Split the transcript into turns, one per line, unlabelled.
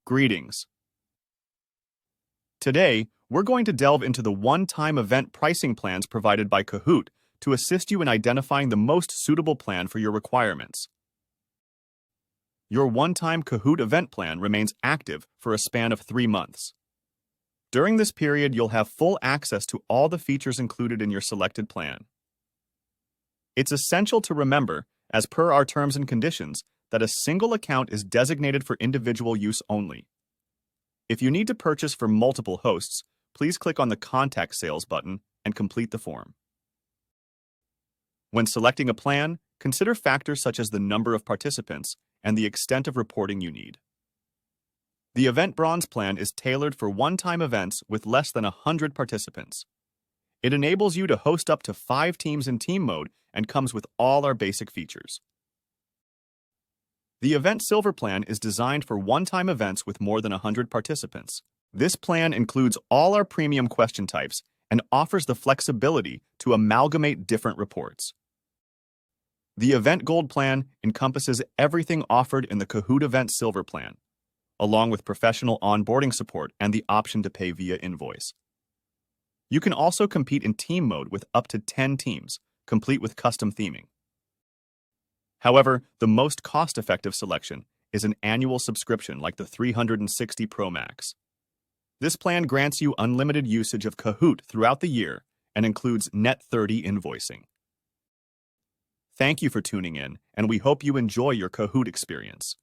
Greetings. Today, we're going to delve into the one-time event pricing plans provided by Kahoot to assist you in identifying the most suitable plan for your requirements. Your one-time Kahoot event plan remains active for a span of 3 months. During this period, you'll have full access to all the features included in your selected plan. It's essential to remember, as per our terms and conditions, that a single account is designated for individual use only. If you need to purchase for multiple hosts, please click on the Contact Sales button and complete the form. When selecting a plan, consider factors such as the number of participants and the extent of reporting you need. The Event Bronze plan is tailored for one-time events with less than 100 participants. It enables you to host up to 5 teams in team mode and comes with all our basic features. The Event Silver plan is designed for one-time events with more than 100 participants. This plan includes all our premium question types and offers the flexibility to amalgamate different reports. The Event Gold plan encompasses everything offered in the Kahoot Event Silver plan, along with professional onboarding support and the option to pay via invoice. You can also compete in team mode with up to 10 teams, complete with custom theming. However, the most cost-effective selection is an annual subscription like the 360 Pro Max. This plan grants you unlimited usage of Kahoot throughout the year and includes Net 30 invoicing. Thank you for tuning in, and we hope you enjoy your Kahoot experience.